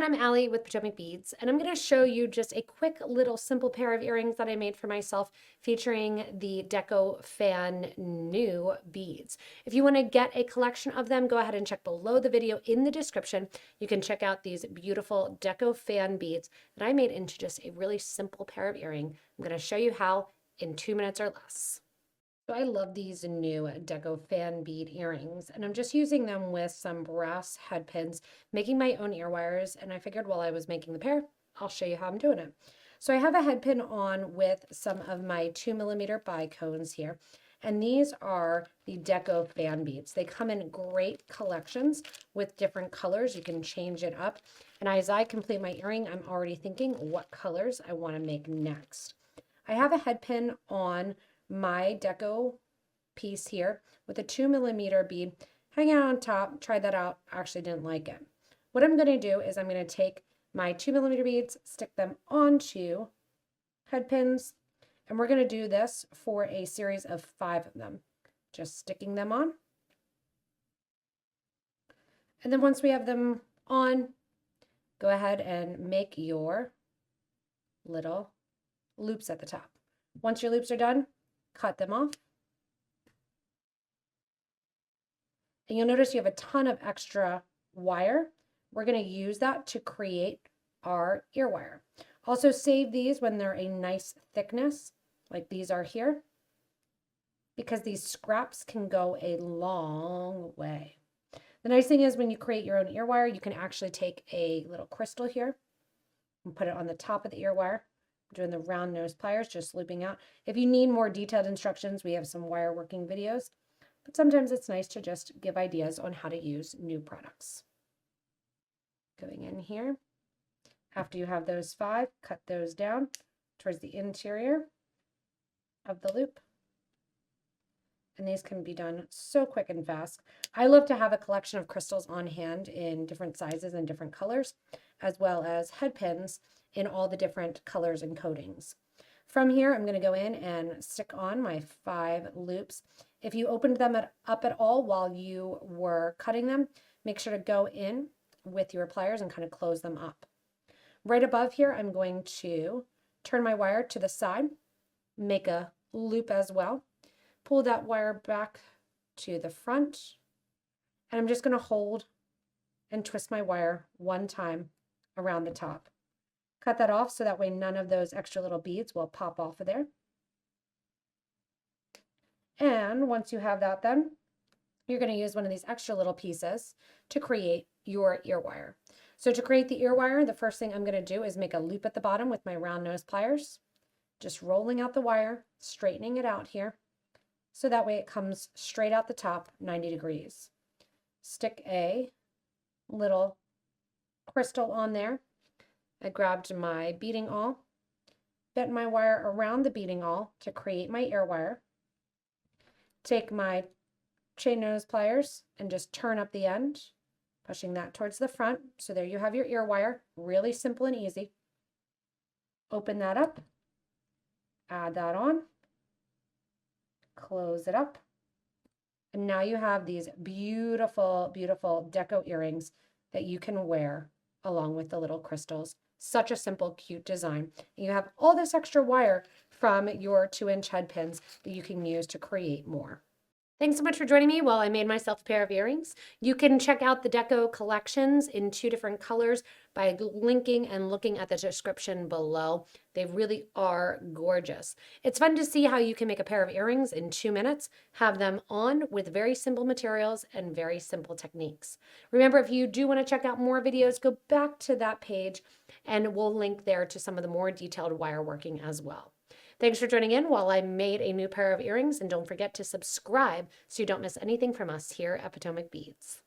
I'm Allie with Potomac Beads, and I'm going to show you just a quick little simple pair of earrings that I made for myself featuring the Deco Fan new beads. If you want to get a collection of them, go ahead and check below the video in the description. You can check out these beautiful Deco Fan beads that I made into just a really simple pair of earring. I'm going to show you how in 2 minutes or less. So I love these new Deco Fan bead earrings, and I'm just using them with some brass head pins, making my own ear wires, and I figured while I was making the pair, I'll show you how I'm doing it. So I have a head pin on with some of my 2mm bicones here, and these are the Deco Fan beads. They come in great collections with different colors. You can change it up, and as I complete my earring, I'm already thinking what colors I want to make next. I have a head pin on my Deco piece here with a 2mm bead hanging out on top. Tried that out, actually didn't like it. What I'm going to do is I'm going to take my 2mm beads, stick them onto head pins, and we're going to do this for a series of 5 of them. Just sticking them on. And then once we have them on, go ahead and make your little loops at the top. Once your loops are done, cut them off. And you'll notice you have a ton of extra wire. We're going to use that to create our ear wire. Also save these when they're a nice thickness, like these are here, because these scraps can go a long way. The nice thing is when you create your own ear wire, you can actually take a little crystal here and put it on the top of the ear wire. Doing the round nose pliers, just looping out. If you need more detailed instructions, we have some wire working videos, but sometimes it's nice to just give ideas on how to use new products. Going in here, after you have those 5, cut those down towards the interior of the loop. And these can be done so quick and fast. I love to have a collection of crystals on hand in different sizes and different colors, as well as head pins in all the different colors and coatings. From here, I'm going to go in and stick on my 5 loops. If you opened them up at all while you were cutting them, make sure to go in with your pliers and kind of close them up. Right above here, I'm going to turn my wire to the side, make a loop as well, pull that wire back to the front, and I'm just going to hold and twist my wire one time around the top. Cut that off so that way none of those extra little beads will pop off of there. And once you have that done, you're going to use one of these extra little pieces to create your ear wire. So to create the ear wire, the first thing I'm going to do is make a loop at the bottom with my round nose pliers, just rolling out the wire, straightening it out here, so that way it comes straight out the top, 90 degrees. Stick a little crystal on there. I grabbed my beading awl, bent my wire around the beading awl to create my ear wire. Take my chain nose pliers and just turn up the end, pushing that towards the front. So there you have your ear wire, really simple and easy. Open that up, add that on, close it up. And now you have these beautiful, beautiful Deco earrings that you can wear along with the little crystals. Such a simple, cute design. And you have all this extra wire from your 2-inch head pins that you can use to create more. Thanks so much for joining me while I made myself a pair of earrings. You can check out the Deco collections in 2 different colors by linking and looking at the description below. They really are gorgeous. It's fun to see how you can make a pair of earrings in 2 minutes, have them on with very simple materials and very simple techniques. Remember, if you do want to check out more videos, go back to that page and we'll link there to some of the more detailed wire working as well. Thanks for joining in while I made a new pair of earrings, and don't forget to subscribe so you don't miss anything from us here at Potomac Beads.